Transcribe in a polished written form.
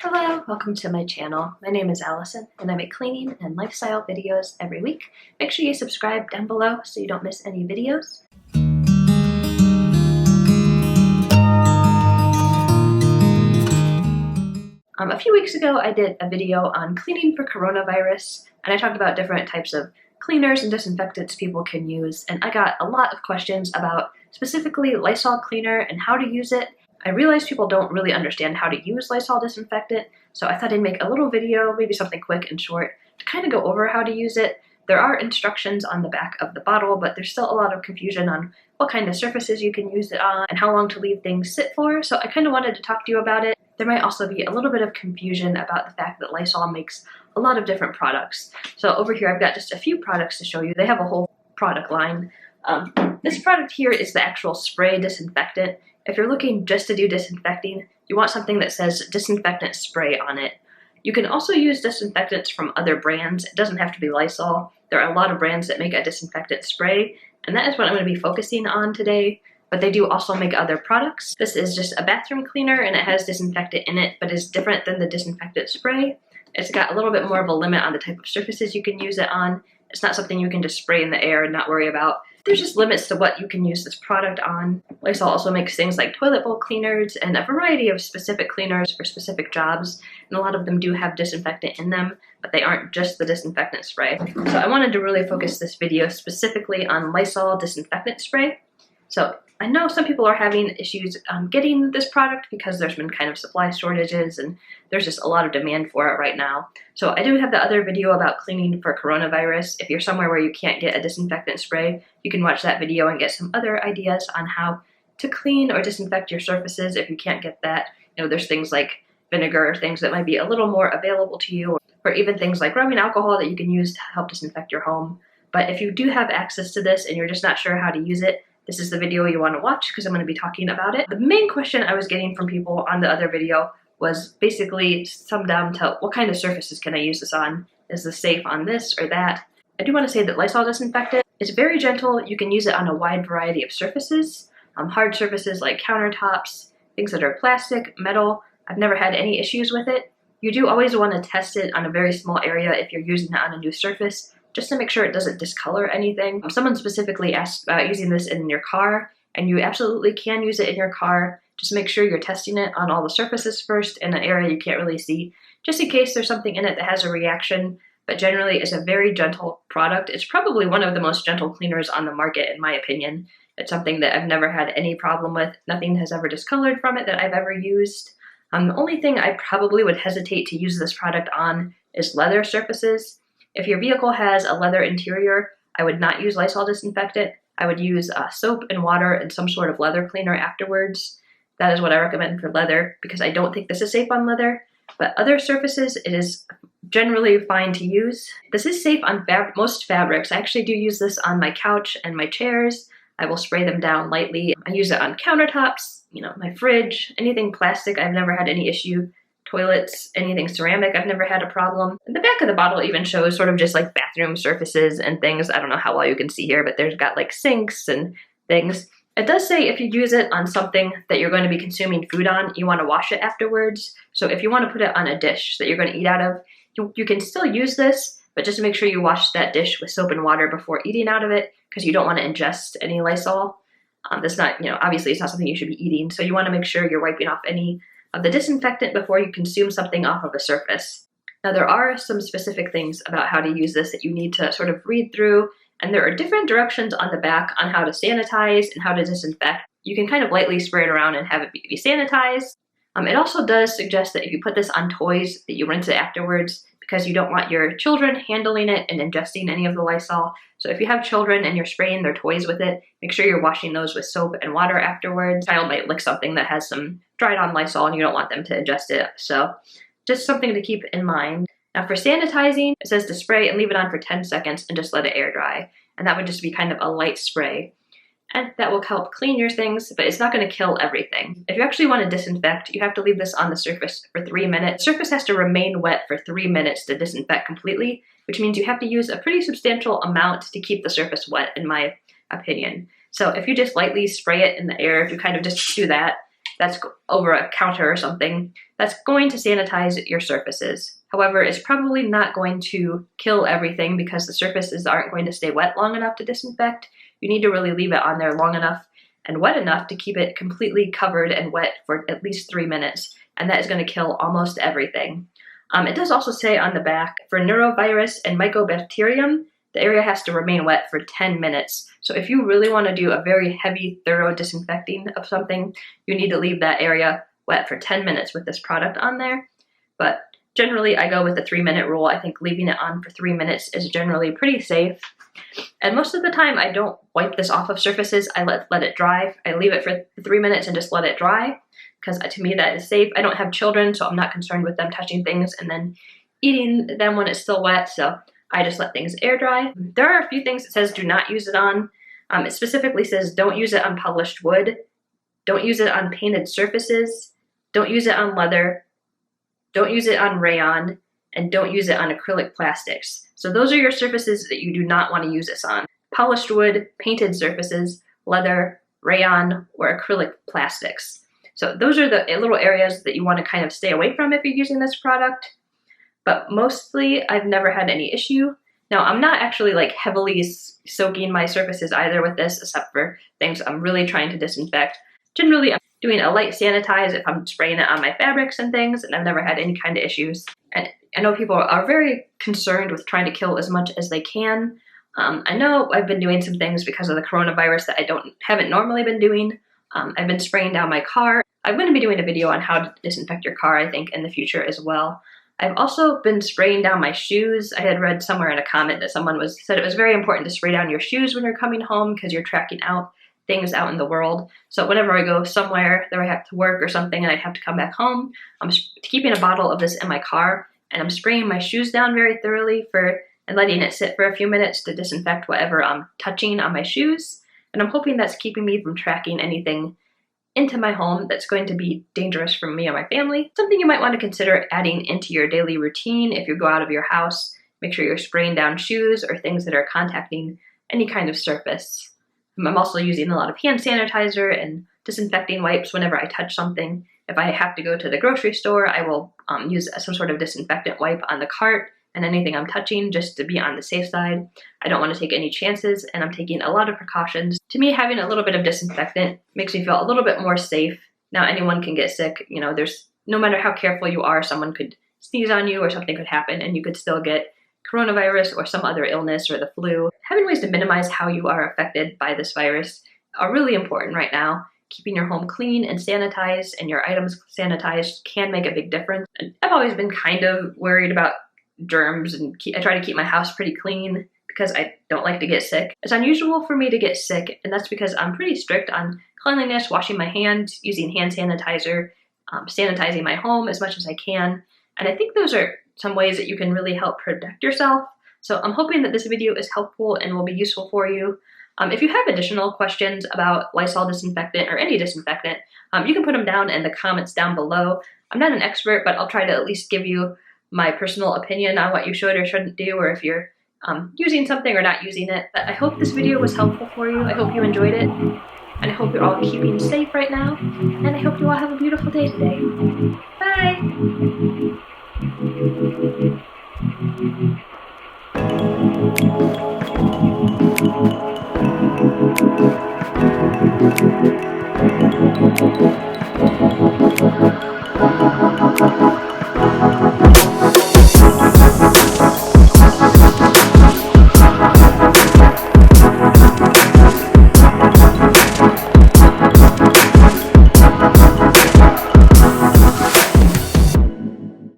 Hello, welcome to my channel. My name is Allison and I make cleaning and lifestyle videos every week. Make sure you subscribe down below so you don't miss any videos. A few weeks ago I did a video on cleaning for coronavirus, and I talked about different types of cleaners and disinfectants people can use, and I got a lot of questions about specifically Lysol cleaner and how to use it. I realized people don't really understand how to use Lysol disinfectant, so I thought I'd make a little video, maybe something quick and short, to kind of go over how to use it. There are instructions on the back of the bottle, but there's still a lot of confusion on what kind of surfaces you can use it on and how long to leave things sit for, so I kind of wanted to talk to you about it. There might also be a little bit of confusion about the fact that Lysol makes a lot of different products. So over here I've got just a few products to show you. They have a whole product line. This product here is the actual spray disinfectant. If you're looking just to do disinfecting, you want something that says disinfectant spray on it. You can also use disinfectants from other brands. It doesn't have to be Lysol. There are a lot of brands that make a disinfectant spray, and that is what I'm going to be focusing on today. But they do also make other products. This is just a bathroom cleaner and it has disinfectant in it, but is different than the disinfectant spray. It's got a little bit more of a limit on the type of surfaces you can use it on. It's not something you can just spray in the air and not worry about. There's just limits to what you can use this product on. Lysol also makes things like toilet bowl cleaners and a variety of specific cleaners for specific jobs, and a lot of them do have disinfectant in them, but they aren't just the disinfectant spray. So I wanted to really focus this video specifically on Lysol disinfectant spray. So I know some people are having issues getting this product because there's been kind of supply shortages and there's just a lot of demand for it right now. So I do have the other video about cleaning for coronavirus. If you're somewhere where you can't get a disinfectant spray, you can watch that video and get some other ideas on how to clean or disinfect your surfaces if you can't get that. You know, there's things like vinegar or things that might be a little more available to you, or even things like rubbing alcohol that you can use to help disinfect your home. But if you do have access to this and you're just not sure how to use it, this is the video you want to watch because I'm going to be talking about it. The main question I was getting from people on the other video was basically summed down to what kind of surfaces can I use this on? Is this safe on this or that? I do want to say that Lysol disinfectant is very gentle. You can use it on a wide variety of surfaces. Hard surfaces like countertops, things that are plastic, metal. I've never had any issues with it. You do always want to test it on a very small area if you're using it on a new surface, just to make sure it doesn't discolor anything. Someone specifically asked about using this in your car, and you absolutely can use it in your car. Just make sure you're testing it on all the surfaces first in an area you can't really see, just in case there's something in it that has a reaction. But generally, it's a very gentle product. It's probably one of the most gentle cleaners on the market, in my opinion. It's something that I've never had any problem with. Nothing has ever discolored from it that I've ever used. The only thing I probably would hesitate to use this product on is leather surfaces. If your vehicle has a leather interior, I would not use Lysol disinfectant. I would use soap and water and some sort of leather cleaner afterwards. That is what I recommend for leather because I don't think this is safe on leather. But other surfaces, it is generally fine to use. This is safe on most fabrics. I actually do use this on my couch and my chairs. I will spray them down lightly. I use it on countertops, my fridge, anything plastic. I've never had any issue. Toilets, anything ceramic, I've never had a problem. And the back of the bottle even shows sort of just like bathroom surfaces and things. I don't know how well you can see here, but there's got like sinks and things. It does say if you use it on something that you're going to be consuming food on, you want to wash it afterwards. So if you want to put it on a dish that you're going to eat out of, you can still use this, but just make sure you wash that dish with soap and water before eating out of it because you don't want to ingest any Lysol. That's not, obviously it's not something you should be eating. So you want to make sure you're wiping off any of the disinfectant before you consume something off of a surface. Now there are some specific things about how to use this that you need to sort of read through, and there are different directions on the back on how to sanitize and how to disinfect. You can kind of lightly spray it around and have it be sanitized. It also does suggest that if you put this on toys that you rinse it afterwards because you don't want your children handling it and ingesting any of the Lysol. So if you have children and you're spraying their toys with it, make sure you're washing those with soap and water afterwards. Child might lick something that has some dried on Lysol and you don't want them to ingest it. So just something to keep in mind. Now for sanitizing, it says to spray and leave it on for 10 seconds and just let it air dry. And that would just be kind of a light spray. And that will help clean your things, but it's not going to kill everything. If you actually want to disinfect, you have to leave this on the surface for 3 minutes. The surface has to remain wet for 3 minutes to disinfect completely, which means you have to use a pretty substantial amount to keep the surface wet, in my opinion. So if you just lightly spray it in the air, if you kind of just do that, that's over a counter or something, that's going to sanitize your surfaces. However, it's probably not going to kill everything because the surfaces aren't going to stay wet long enough to disinfect. You need to really leave it on there long enough and wet enough to keep it completely covered and wet for at least 3 minutes, and that is going to kill almost everything. It does also say on the back, for neurovirus and mycobacterium, the area has to remain wet for 10 minutes. So if you really want to do a very heavy, thorough disinfecting of something, you need to leave that area wet for 10 minutes with this product on there. But generally, I go with the 3-minute rule. I think leaving it on for 3 minutes is generally pretty safe. And most of the time, I don't wipe this off of surfaces. I let it dry. I leave it for 3 minutes and just let it dry, because to me that is safe. I don't have children, so I'm not concerned with them touching things and then eating them when it's still wet, so I just let things air dry. There are a few things it says do not use it on. It specifically says don't use it on polished wood, don't use it on painted surfaces, don't use it on leather, don't use it on rayon, and don't use it on acrylic plastics. So those are your surfaces that you do not want to use this on. Polished wood, painted surfaces, leather, rayon, or acrylic plastics. So those are the little areas that you want to kind of stay away from if you're using this product. But mostly I've never had any issue. Now I'm not actually like heavily soaking my surfaces either with this, except for things I'm really trying to disinfect. Generally I'm doing a light sanitize if I'm spraying it on my fabrics and things, and I've never had any kind of issues. And I know people are very concerned with trying to kill as much as they can. I know I've been doing some things because of the coronavirus that I haven't normally been doing. I've been spraying down my car. I'm going to be doing a video on how to disinfect your car, I think, in the future as well. I've also been spraying down my shoes. I had read somewhere in a comment that someone said it was very important to spray down your shoes when you're coming home because you're tracking out things out in the world. So whenever I go somewhere that I have to work or something and I have to come back home, I'm keeping a bottle of this in my car, and I'm spraying my shoes down very thoroughly and letting it sit for a few minutes to disinfect whatever I'm touching on my shoes. And I'm hoping that's keeping me from tracking anything into my home that's going to be dangerous for me or my family. Something you might want to consider adding into your daily routine if you go out of your house. Make sure you're spraying down shoes or things that are contacting any kind of surface. I'm also using a lot of hand sanitizer and disinfecting wipes whenever I touch something. If I have to go to the grocery store, I will use some sort of disinfectant wipe on the cart and anything I'm touching just to be on the safe side. I don't want to take any chances, and I'm taking a lot of precautions. To me, having a little bit of disinfectant makes me feel a little bit more safe. Now, anyone can get sick. You know, no matter how careful you are, someone could sneeze on you or something could happen and you could still get coronavirus or some other illness or the flu. Having ways to minimize how you are affected by this virus are really important right now. Keeping your home clean and sanitized and your items sanitized can make a big difference. And I've always been kind of worried about germs, and I try to keep my house pretty clean because I don't like to get sick. It's unusual for me to get sick, and that's because I'm pretty strict on cleanliness, washing my hands, using hand sanitizer, sanitizing my home as much as I can. And I think those are some ways that you can really help protect yourself. So I'm hoping that this video is helpful and will be useful for you. If you have additional questions about Lysol disinfectant or any disinfectant, you can put them down in the comments down below. I'm not an expert, but I'll try to at least give you my personal opinion on what you should or shouldn't do, or if you're using something or not using it. But I hope this video was helpful for you. I hope you enjoyed it. And I hope you're all keeping safe right now. And I hope you all have a beautiful day today. Bye!